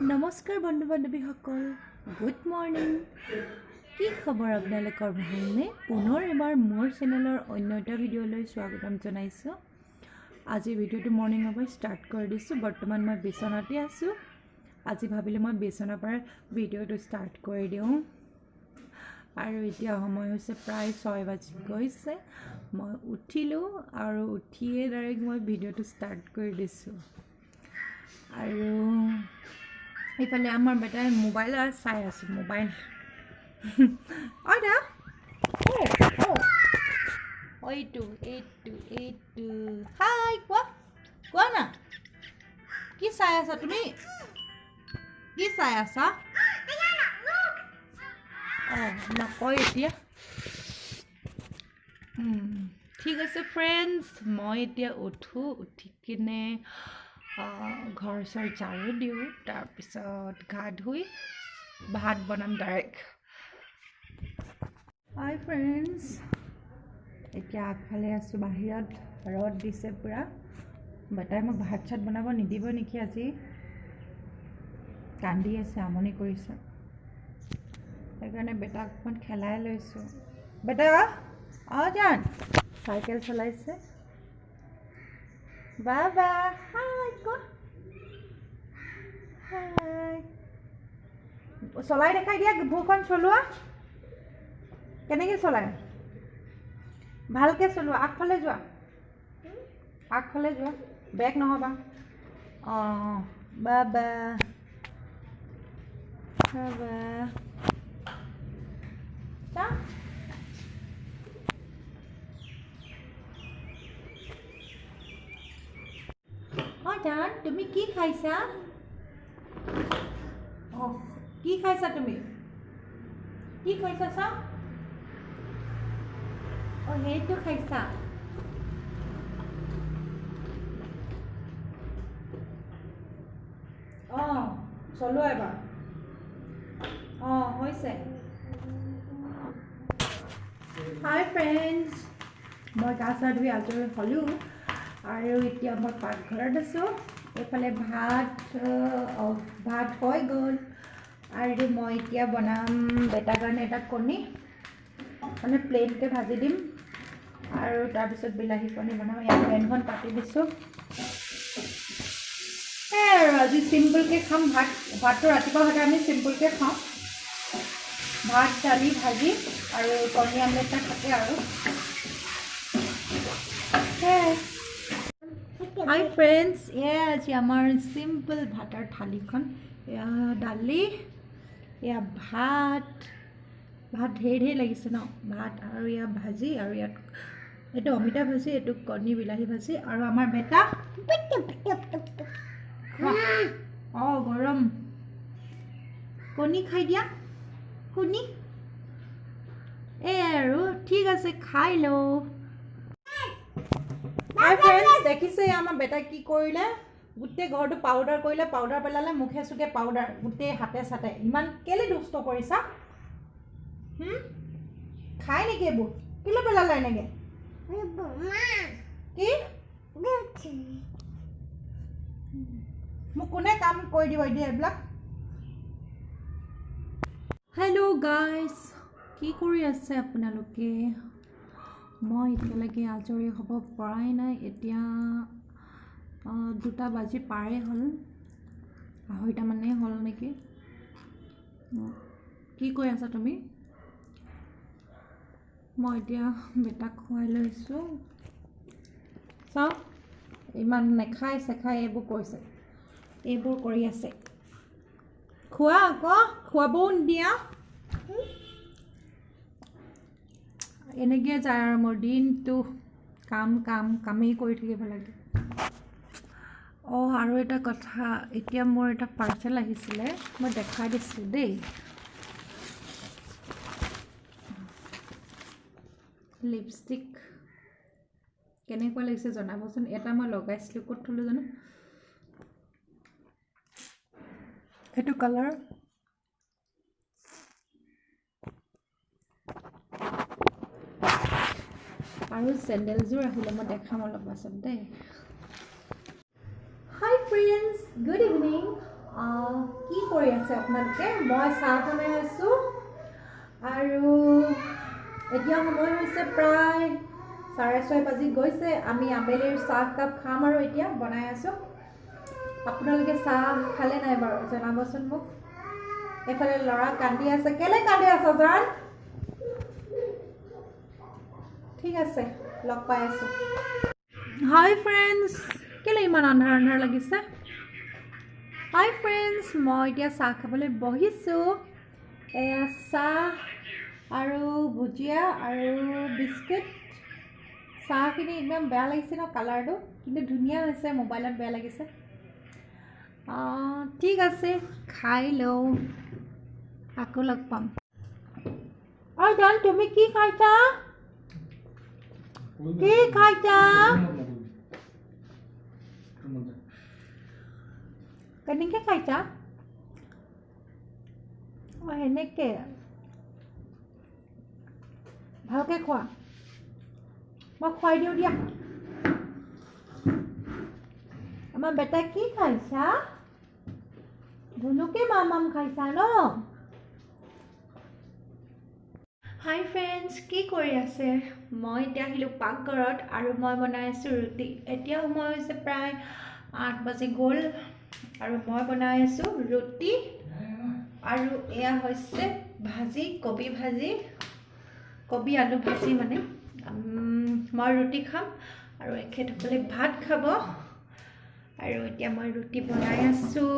নমস্কাৰ বন্ধু বান্ধৱীসকল, good morning. কি খবৰ আপোনালোকৰ, ভালনে? পুনৰ এবাৰ মোৰ চেনেলৰ অন্য এটা ভিডিঅ'লৈ স্বাগতম জনাইছোঁ। আজি ভিডিঅ'টো মৰ্ণিঙৰ পৰা ষ্টাৰ্ট কৰি দিছোঁ। বৰ্তমান মই বিচনাতে আছোঁ। আজি ভাবিলোঁ মই বিচনাৰ পৰা ভিডিঅ'টো ষ্টাৰ্ট কৰি দিওঁ। আৰু এতিয়া সময় হৈছে প্ৰায় 6 বাজি গৈছে। মই উঠিলোঁ আৰু উঠিয়ে ডাইৰেক্ট মই ভিডিঅ'টো ষ্টাৰ্ট কৰি দিছোঁ। আৰু এইফালে আমাৰ বেটাই মোবাইল চাই আছে। মোবাইল দা এইটো হাই, কোৱা না, কি চাই আছা তুমি? কি চাই আছা? নকয় এতিয়া। ঠিক আছে ফ্ৰেণ্ডছ, মই এতিয়া উঠি কিনে ঘৰ চৰ ঝাৰু দিওঁ, তাৰপিছত গা ধুই ভাত বনাম ডাইৰেক্ট। হাই ফ্ৰেণ্ডছ, এতিয়া আগফালে আছোঁ বাহিৰত, ৰ'দ দিছে পূৰা। বেটাই মোক ভাত চাত বনাব নিদিব নেকি আজি, কান্দি আছে, আমনি কৰিছে। সেইকাৰণে বেটাক অকণমান খেলাই লৈছোঁ। বেটা জান, চাইকেল চলাইছে। বাবা হাই, চলাই দেখাই দিয়া, ভূখন চলোৱা কেনেকৈ চলায়, ভালকৈ চলোৱা। আগফালে যোৱা, বেগ নহ'বা। বাবা জান, তুমি কি খাইছা? কি খাইছা তুমি? কি খাইছা চাওঁ? সেইটো খাইছা। চলোৱা এবাৰ। হৈছে। হাই ফ্ৰেণ্ডছ, মই গা চা ধুই আজৰি হ'লোঁ আৰু এতিয়া মই পাকঘৰত আছোঁ। এইফালে ভাত হৈ গ'ল আৰু মই এতিয়া বনাম বেটাৰ কাৰণে এটা কণী, মানে প্লেনকৈ ভাজি দিম আৰু তাৰপিছত বিলাহী কণী বনাম। ইয়াত ফেনখন পাতি দিছোঁ। আৰু আজি চিম্পলকৈ খাম ভাতটো ৰাতিপুৱা সদায় আমি চিম্পলকৈ খাওঁ। ভাত, দালি, ভাজি আৰু কণী আমলেট এটা থাকে আৰু। হাই ফ্ৰেণ্ডছ, এয়া আজি আমাৰ চিম্পল ভাতৰ থালিখন। এয়া দালি, এয়া ভাত ঢেৰ লাগিছে ন, ভাত আৰু এয়া ভাজি, আৰু ইয়াত এইটো অমিতা ভাজি, এইটো কণী বিলাহী ভাজি। আৰু আমাৰ বেটা গৰম কণী খাই দিয়া, কণী। আৰু ঠিক আছে, খাই লওঁ। হাই ফ্ৰেণ্ডছ, দেখিছে আমাৰ বেটাই কি কৰিলে? গোটেই ঘৰটো পাউডাৰ কৰিলে, পাউডাৰ পেলালে, মুখে চুখে পাউডাৰ, গোটেই হাতে চাতে। ইমান কেলে দুষ্ট কৰিছা? খাই নেকি এইবোৰ? কেলে পেলালে এনেকে? কি মোক কোনে কাম কৰি দিব এতিয়া এইবিলাক? হেল্ল' গাইজ, কি কৰি আছে আপোনালোকে? মই এতিয়ালৈকে আজৰি হ'ব পৰাই নাই। এতিয়া 2টা বাজি পাৰে হ'ল, 2:30 মানেই হ'ল নেকি। কি কৈ আছা তুমি? মই এতিয়া বেটাক খুৱাই লৈছোঁ। চাওক, ইমান নেখাই চেখাই এইবোৰ কৰিছে, এইবোৰ কৰি আছে। খোৱা আকৌ, খুৱাবও নিদিয়া। এনেকৈ যায় আৰু মোৰ দিনটো, কামেই কৰি থাকিব লাগে। আৰু এটা কথা, এতিয়া মোৰ এটা পাৰ্চেল আহিছিলে, মই দেখাই দিছোঁ দেই। লিপষ্টিক কেনেকুৱা লাগিছে জনাবচোন। এটা মই লগাইছিলোঁ, ক'ত থলোঁ জানো, এইটো কালাৰ। আৰু চেণ্ডেলযোৰ আহিলে, মই দেখাম অলপ পাছত দেই। হাই ফ্ৰেণ্ডছ, গুড ইভিনিং। কি কৰি আছে আপোনালোকে? মই চাহ বনাই আছোঁ আৰু এতিয়া সময় হৈছে প্ৰায় 6:30 বাজি গৈছে। আমি আবেলিৰ চাহ কাপ খাম আৰু এতিয়া বনাই আছোঁ। আপোনালোকে চাহ খালে নাই বাৰু জনাবচোন মোক। এইফালে ল'ৰা কান্দি আছে। কেলে কান্দি আছ জান? ঠিক আছে, লগ পাই আছোঁ। হাই ফ্ৰেণ্ডছ, কেলে ইমান আন্ধাৰ আন্ধাৰ লাগিছে? হাই ফ্ৰেণ্ডছ, মই এতিয়া চাহ খাবলৈ বহিছোঁ। এয়া চাহ আৰু ভুজিয়া আৰু বিস্কুট। চাহখিনি একদম বেয়া লাগিছে ন কালাৰটো, কিন্তু ধুনীয়া হৈছে। মোবাইলত বেয়া লাগিছে। ঠিক আছে, খাই লওঁ, আকৌ লগ পাম। আৰু জান, তুমি কি খাইছা? কি খাইছা? কেনেকৈ খাইছা? সেনেকৈ ভালকৈ খোৱা। মই খুৱাই দিওঁ দিয়া। আমাৰ বেটা কি খাইছা? ধুনুকে মাম খাইছা ন? হাই ফ্ৰেণ্ডছ, কি কৰি আছে? মই এতিয়া আহিলোঁ পাকঘৰত আৰু মই বনাই আছোঁ ৰুটি। এতিয়া সময় হৈছে প্ৰায় 8 বাজি গ'ল আৰু মই বনাই আছোঁ ৰুটি আৰু এয়া হৈছে ভাজি, কবি ভাজি, কবি আলু ভাজি মানে। মই ৰুটি খাম আৰু এখেতসকলে ভাত খাব। আৰু এতিয়া মই ৰুটি বনাই আছোঁ।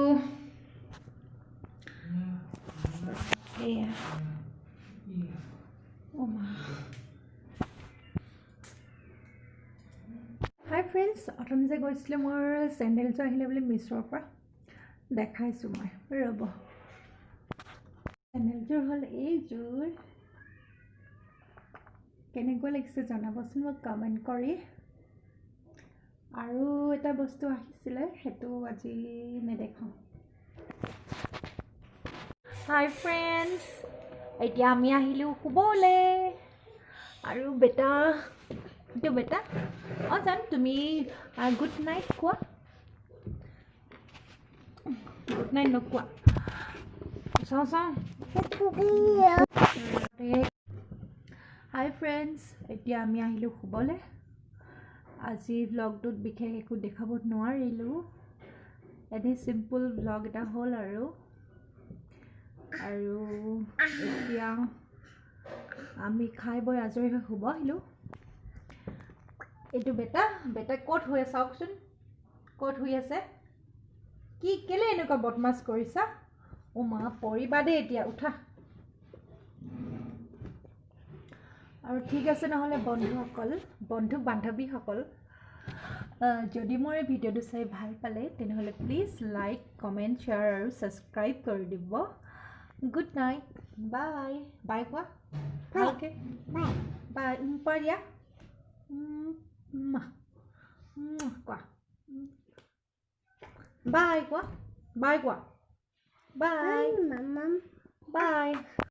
এয়া হাই ফ্ৰেণ্ডছ, অথনি যে গৈছিলোঁ মোৰ চেণ্ডেলযোৰ আহিলে বুলি মিছ'ৰ পৰা, দেখাইছোঁ মই। ৰ'ব, চেণ্ডেলযোৰ হ'ল এইযোৰ। কেনেকুৱা লাগিছে জনাবচোন মোক কমেণ্ট কৰি। আৰু এটা বস্তু আহিছিলে, সেইটো আজি নেদেখাওঁ। হাই ফ্ৰেণ্ডছ, এতিয়া আমি আহিলোঁ শুবলৈ। আৰু বেটা, এইটো বেটা। জান, তুমি গুড নাইট কোৱা। গুড নাইট নোকোৱা। চাওঁ। হাই ফ্ৰেণ্ডছ, এতিয়া আমি আহিলোঁ শুবলৈ। আজি ভ্লগটোত বিশেষ একো দেখাব নোৱাৰিলোঁ। এনেই চিম্পুল ভ্লগ এটা হ'ল আৰু এতিয়া আমি খাই বৈ আজৰি হৈ শুব আহিলোঁ। এইটো বেটা ক'ত শুই আছে চাওকচোন, ক'ত শুই আছে? কেলে এনেকুৱা বদমাছ কৰিছা? মা পৰিবা দেই, এতিয়া উঠা। আৰু ঠিক আছে নহ'লে বন্ধু বান্ধৱীসকল, যদি মোৰ এই ভিডিঅ'টো চাই ভাল পালে তেনেহ'লে প্লিজ লাইক, কমেণ্ট, শ্বেয়াৰ আৰু ছাবস্ক্ৰাইব কৰি দিব। গুড নাইট, বাই। বাই কোৱা ভালকৈ। বাই কোৱা দিয়া। কোৱা বাই কোৱা। বাই কোৱা। বাই। বাই।